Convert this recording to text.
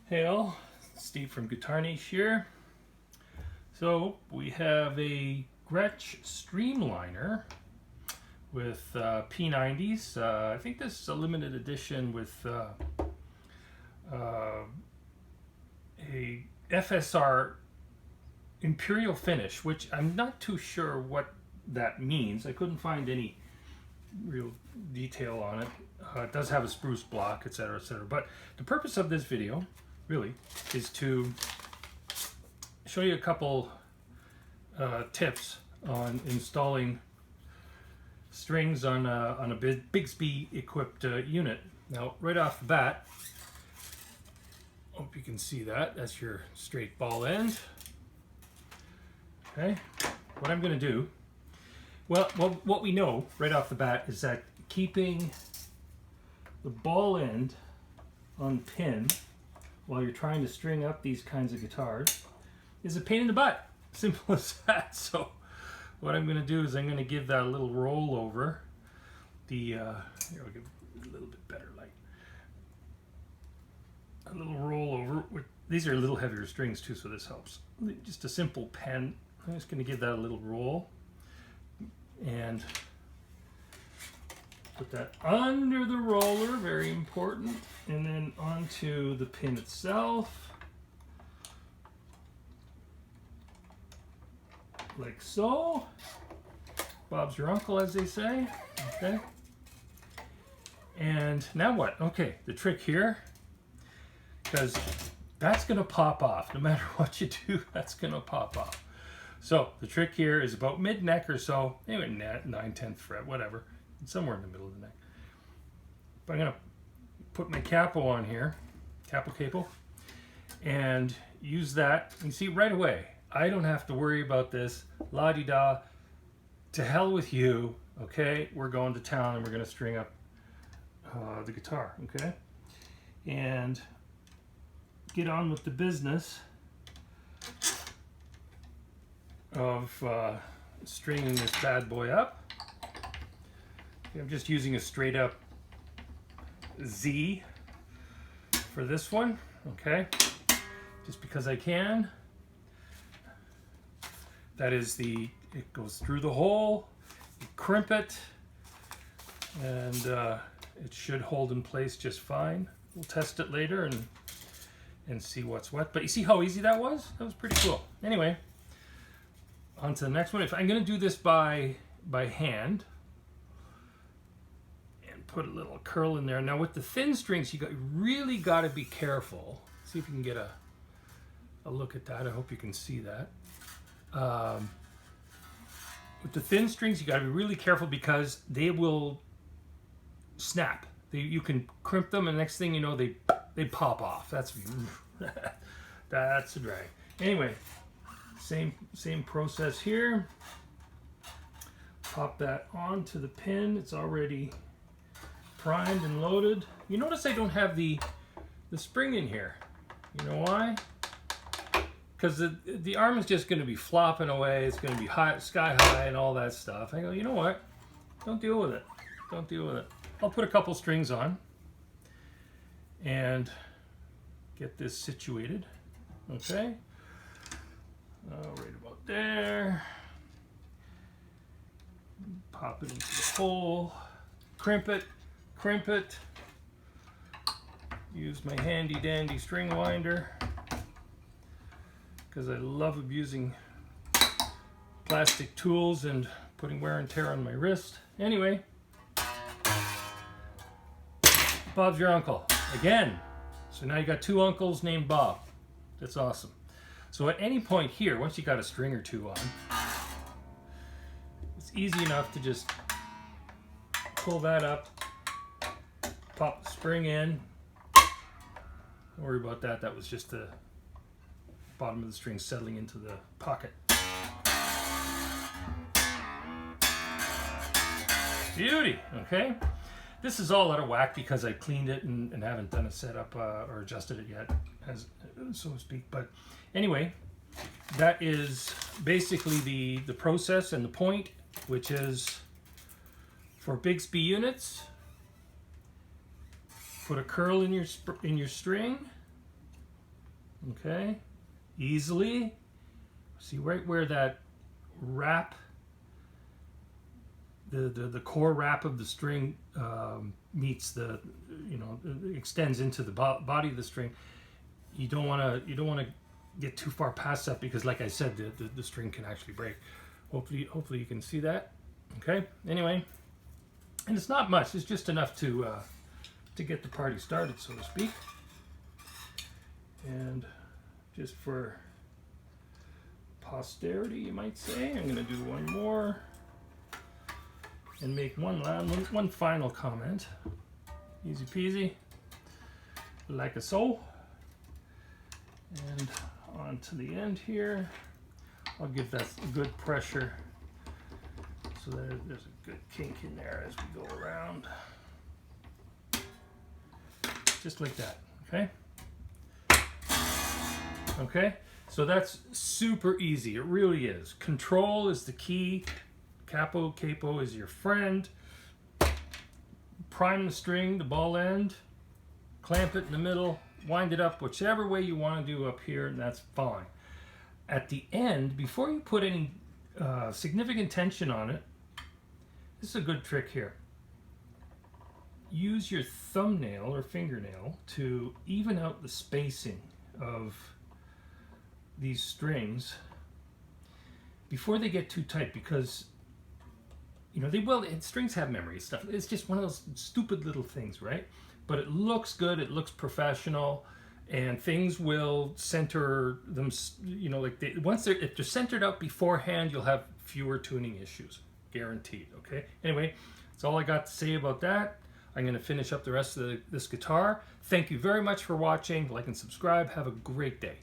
Hey all, Steve from Guitar Niche here. So we have a Gretsch Streamliner with P90s. I think this is a limited edition with a FSR Imperial finish, which I'm not too sure what that means. I couldn't find any real detail on it. It does have a spruce block, etc., etc. But the purpose of this video really is to show you a couple tips on installing strings on a Bigsby equipped unit. Now, right off the bat, hope you can see that. That's your straight ball end. Okay, what I'm going to do, well, what we know right off the bat is that keeping the ball end on pin while you're trying to string up these kinds of guitars is a pain in the butt. Simple as that. So what I'm going to do is I'm going to give that a little roll over. Here I'll give it a little bit better light. A little roll over. These are a little heavier strings too, so this helps. Just a simple pen. I'm just going to give that a little roll and put that under the roller, very important, and then onto the pin itself, like so. Bob's your uncle, as they say. Okay. And now what? Okay, the trick here, because that's going to pop off. No matter what you do, that's going to pop off. So the trick here is about mid-neck or so, anyway, 9/10 fret, whatever. Somewhere in the middle of the neck. But I'm going to put my capo on here, capo, and use that. You see right away, I don't have to worry about this. La-di-da, to hell with you, okay? We're going to town and we're going to string up the guitar, okay? And get on with the business of stringing this bad boy up. I'm just using a straight up Z for this one, okay? Just because I can. That is it goes through the hole, you crimp it, and it should hold in place just fine. We'll test it later and see what's what. But you see how easy that was? That was pretty cool. Anyway, on to the next one. If I'm gonna do this by hand, put a little curl in there. Now with the thin strings, you really got to be careful. See if you can get a look at that. I hope you can see that. With the thin strings, you got to be really careful because they will snap. You can crimp them, and the next thing you know, they pop off. That's that's a drag. Anyway, same process here. Pop that onto the pin. It's already primed and loaded. You notice I don't have the spring in here. You know why? Because the arm is just going to be flopping away. It's going to be high, sky high and all that stuff. I go, you know what? Don't deal with it. Don't deal with it. I'll put a couple strings on and get this situated. Okay. Right about there. Pop it into the hole. Crimp it. Use my handy dandy string winder because I love abusing plastic tools and putting wear and tear on my wrist. Anyway, Bob's your uncle again. So now you got two uncles named Bob. That's awesome. So at any point here, once you got a string or two on, it's easy enough to just pull that up. Pop the spring in. Don't worry about that. That was just the bottom of the string settling into the pocket. Beauty, okay? This is all out of whack because I cleaned it and haven't done a setup or adjusted it yet, as so to speak. But anyway, that is basically the process and the point, which is for Bigsby units. Put a curl in your string, Okay, easily. See right where that wrap, the core wrap of the string meets the, extends into the body of the string. You don't want to get too far past that, because like I said, the string can actually break. Hopefully you can see that. Okay, anyway, and it's not much, it's just enough to get the party started, so to speak. And just for posterity, you might say, I'm going to do one more and make one final comment. Easy peasy, like a so. And on to the end here, I'll give that a good pressure so that there's a good kink in there as we go around. Just like that, okay? Okay, so that's super easy. It really is. Control is the key. Capo, capo is your friend. Prime the string, the ball end. Clamp it in the middle. Wind it up whichever way you want to do up here, and that's fine. At the end, before you put any significant tension on it, this is a good trick here. Use your thumbnail or fingernail to even out the spacing of these strings before they get too tight, because strings have memory stuff. It's just one of those stupid little things, right? But it looks good, it looks professional, and things will center them, if they're centered out beforehand, you'll have fewer tuning issues, guaranteed, okay? Anyway, that's all I got to say about that. I'm going to finish up the rest of this guitar. Thank you very much for watching. Like and subscribe. Have a great day.